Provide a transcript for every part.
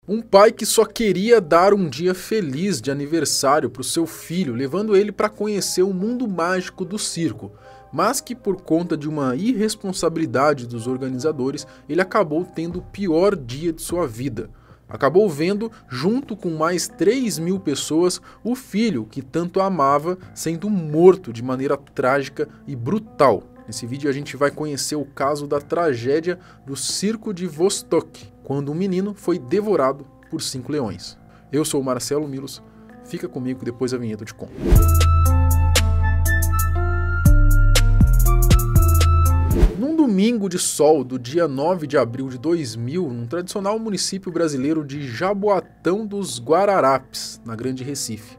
Um pai que só queria dar um dia feliz de aniversário para o seu filho, levando ele para conhecer o mundo mágico do circo, mas que por conta de uma irresponsabilidade dos organizadores, ele acabou tendo o pior dia de sua vida. Acabou vendo, junto com mais 3.000 pessoas, o filho que tanto amava sendo morto de maneira trágica e brutal. Nesse vídeo a gente vai conhecer o caso da tragédia do circo de Vostok, quando um menino foi devorado por 5 leões. Eu sou o Marcelo Milos, fica comigo que depois a vinheta eu te conto. Num domingo de sol do dia 9 de abril de 2000, num tradicional município brasileiro de Jaboatão dos Guararapes, na Grande Recife,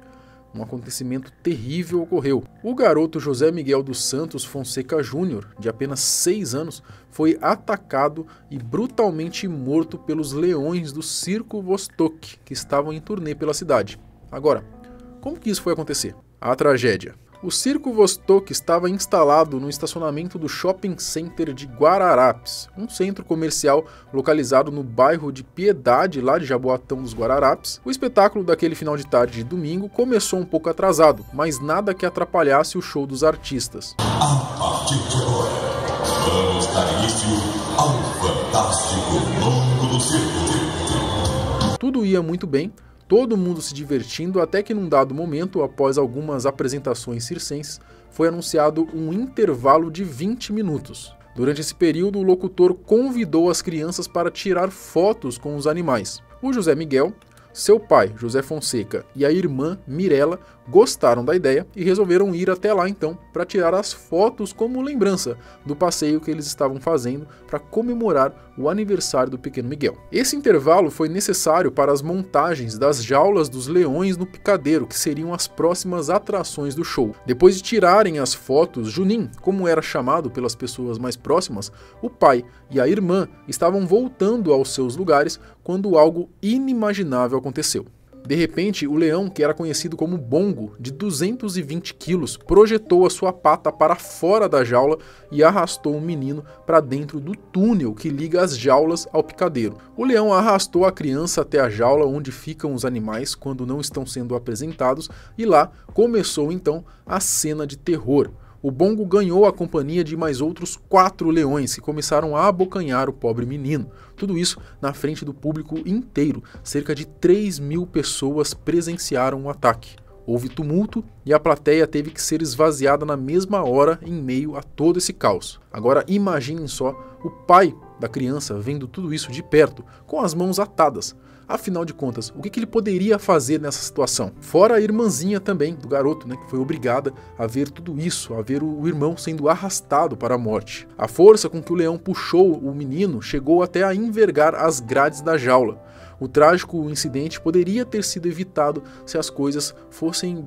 um acontecimento terrível ocorreu. O garoto José Miguel dos Santos Fonseca Júnior, de apenas 6 anos, foi atacado e brutalmente morto pelos leões do Circo Vostok, que estavam em turnê pela cidade. Agora, como que isso foi acontecer? A tragédia. O Circo Vostok estava instalado no estacionamento do Shopping Center de Guararapes, um centro comercial localizado no bairro de Piedade, lá de Jaboatão dos Guararapes. O espetáculo daquele final de tarde de domingo começou um pouco atrasado, mas nada que atrapalhasse o show dos artistas. A partir de agora, vamos dar início ao fantástico mundo do circo. Tudo ia muito bem. Todo mundo se divertindo, até que num dado momento, após algumas apresentações circenses, foi anunciado um intervalo de 20 minutos. Durante esse período, o locutor convidou as crianças para tirar fotos com os animais. O José Miguel, seu pai, José Fonseca, e a irmã, Mirella, gostaram da ideia e resolveram ir até lá então para tirar as fotos como lembrança do passeio que eles estavam fazendo para comemorar o aniversário do pequeno Miguel. Esse intervalo foi necessário para as montagens das jaulas dos leões no picadeiro, que seriam as próximas atrações do show. Depois de tirarem as fotos, Junim, como era chamado pelas pessoas mais próximas, o pai e a irmã estavam voltando aos seus lugares quando algo inimaginável aconteceu. De repente, o leão, que era conhecido como Bongo, de 220 quilos, projetou a sua pata para fora da jaula e arrastou o menino para dentro do túnel que liga as jaulas ao picadeiro. O leão arrastou a criança até a jaula onde ficam os animais quando não estão sendo apresentados e lá começou então a cena de terror. O Bongo ganhou a companhia de mais outros 4 leões que começaram a abocanhar o pobre menino. Tudo isso na frente do público inteiro. Cerca de 3.000 pessoas presenciaram o ataque. Houve tumulto e a plateia teve que ser esvaziada na mesma hora em meio a todo esse caos. Agora imaginem só o pai da criança vendo tudo isso de perto, com as mãos atadas. Afinal de contas, o que ele poderia fazer nessa situação? Fora a irmãzinha também do garoto, que foi obrigada a ver tudo isso, a ver o irmão sendo arrastado para a morte. A força com que o leão puxou o menino chegou até a envergar as grades da jaula. O trágico incidente poderia ter sido evitado se as coisas fossem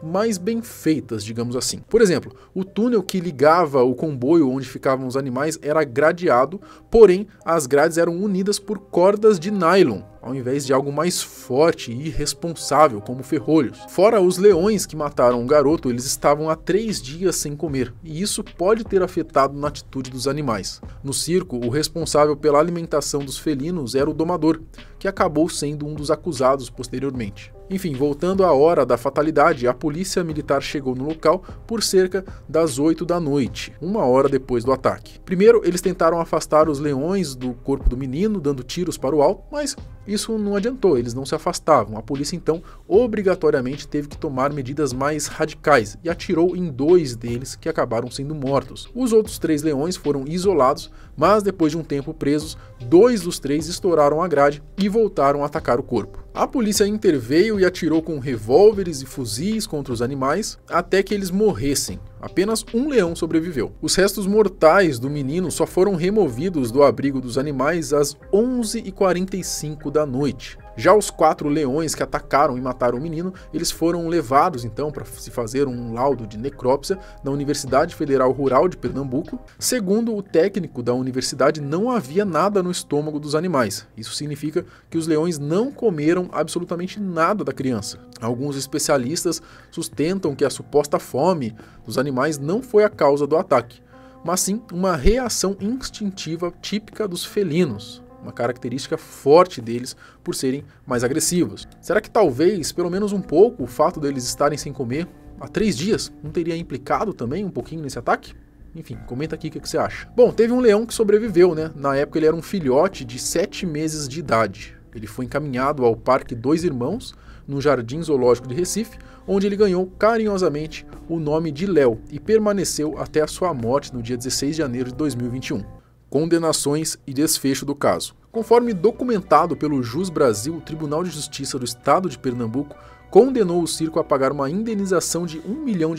mais bem feitas, digamos assim. Por exemplo, o túnel que ligava o comboio onde ficavam os animais era gradeado, porém as grades eram unidas por cordas de nylon, ao invés de algo mais forte e irresponsável, como ferrolhos. Fora os leões que mataram o garoto, eles estavam há 3 dias sem comer, e isso pode ter afetado na atitude dos animais. No circo, o responsável pela alimentação dos felinos era o domador, que acabou sendo um dos acusados posteriormente. Enfim, voltando à hora da fatalidade, a polícia militar chegou no local por cerca das 8 da noite, 1 hora depois do ataque. Primeiro, eles tentaram afastar os leões do corpo do menino, dando tiros para o alto, mas isso não adiantou, eles não se afastavam. A polícia então obrigatoriamente teve que tomar medidas mais radicais e atirou em 2 deles que acabaram sendo mortos. Os outros 3 leões foram isolados, mas depois de um tempo presos, 2 dos 3 estouraram a grade e voltaram a atacar o corpo. A polícia interveio e atirou com revólveres e fuzis contra os animais até que eles morressem. Apenas um leão sobreviveu. Os restos mortais do menino só foram removidos do abrigo dos animais às 11h45 da noite. Já os 4 leões que atacaram e mataram o menino, eles foram levados então para se fazer um laudo de necrópsia na Universidade Federal Rural de Pernambuco. Segundo o técnico da universidade, não havia nada no estômago dos animais. Isso significa que os leões não comeram absolutamente nada da criança. Alguns especialistas sustentam que a suposta fome dos animais não foi a causa do ataque, mas sim uma reação instintiva típica dos felinos. uma característica forte deles por serem mais agressivos. Será que talvez, pelo menos um pouco, o fato deles estarem sem comer há 3 dias não teria implicado também um pouquinho nesse ataque? Enfim, comenta aqui o que você acha. Bom, teve um leão que sobreviveu, né? Na época ele era um filhote de 7 meses de idade. Ele foi encaminhado ao Parque Dois Irmãos, no Jardim Zoológico de Recife, onde ele ganhou carinhosamente o nome de Léo e permaneceu até a sua morte no dia 16 de janeiro de 2021. Condenações e desfecho do caso. Conforme documentado pelo Jus Brasil, o Tribunal de Justiça do Estado de Pernambuco condenou o circo a pagar uma indenização de R$1 milhão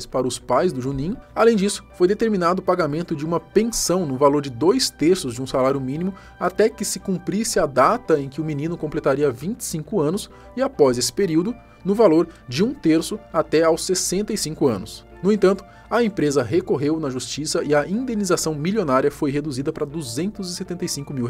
para os pais do Juninho. Além disso, foi determinado o pagamento de uma pensão no valor de 2/3 de um salário mínimo até que se cumprisse a data em que o menino completaria 25 anos e, após esse período, no valor de 1/3 até aos 65 anos. No entanto, a empresa recorreu na justiça e a indenização milionária foi reduzida para R$275 mil,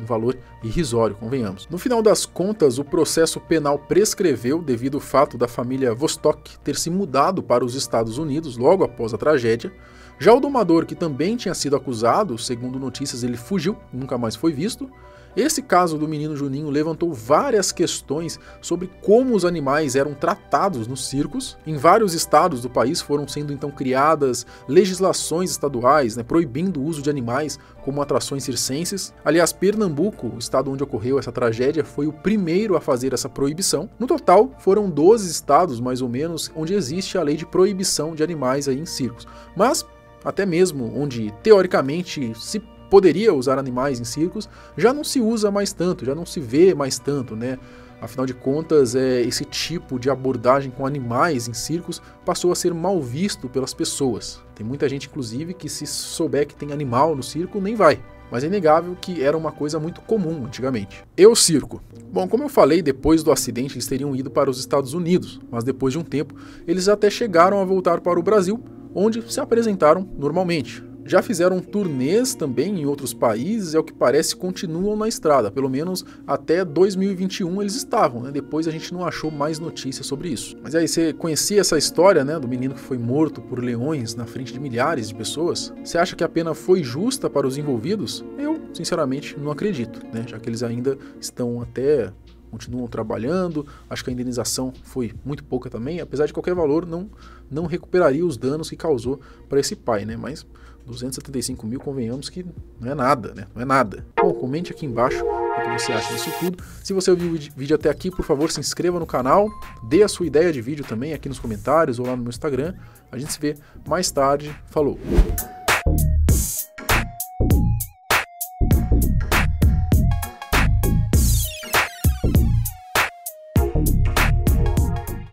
um valor irrisório, convenhamos. No final das contas, o processo penal prescreveu devido ao fato da família Vostok ter se mudado para os Estados Unidos logo após a tragédia. Já o domador, que também tinha sido acusado, segundo notícias, ele fugiu e nunca mais foi visto. Esse caso do menino Juninho levantou várias questões sobre como os animais eram tratados nos circos. Em vários estados do país foram sendo então criadas legislações estaduais, proibindo o uso de animais como atrações circenses. Aliás, Pernambuco, o estado onde ocorreu essa tragédia, foi o primeiro a fazer essa proibição. No total, foram 12 estados, mais ou menos, onde existe a lei de proibição de animais aí em circos. Mas, até mesmo onde, teoricamente, se poderia usar animais em circos, já não se usa mais tanto, já não se vê mais tanto, né? Afinal de contas, esse tipo de abordagem com animais em circos passou a ser mal visto pelas pessoas. Tem muita gente, inclusive, que se souber que tem animal no circo, nem vai. Mas é inegável que era uma coisa muito comum antigamente. E o circo? Bom, como eu falei, depois do acidente eles teriam ido para os Estados Unidos, mas depois de um tempo eles até chegaram a voltar para o Brasil, onde se apresentaram normalmente. Já fizeram turnês também em outros países e, ao que parece, continuam na estrada. Pelo menos até 2021 eles estavam, né? Depois a gente não achou mais notícias sobre isso. Mas aí, você conhecia essa história, né, do menino que foi morto por leões na frente de milhares de pessoas? Você acha que a pena foi justa para os envolvidos? Eu, sinceramente, não acredito, né? Já que eles ainda continuam trabalhando, acho que a indenização foi muito pouca também, apesar de qualquer valor não recuperaria os danos que causou para esse pai, né? Mas 275 mil, convenhamos que não é nada, né? Não é nada. Bom, comente aqui embaixo o que você acha disso tudo. Se você viu o vídeo até aqui, por favor, se inscreva no canal, dê a sua ideia de vídeo também aqui nos comentários ou lá no meu Instagram. A gente se vê mais tarde. Falou!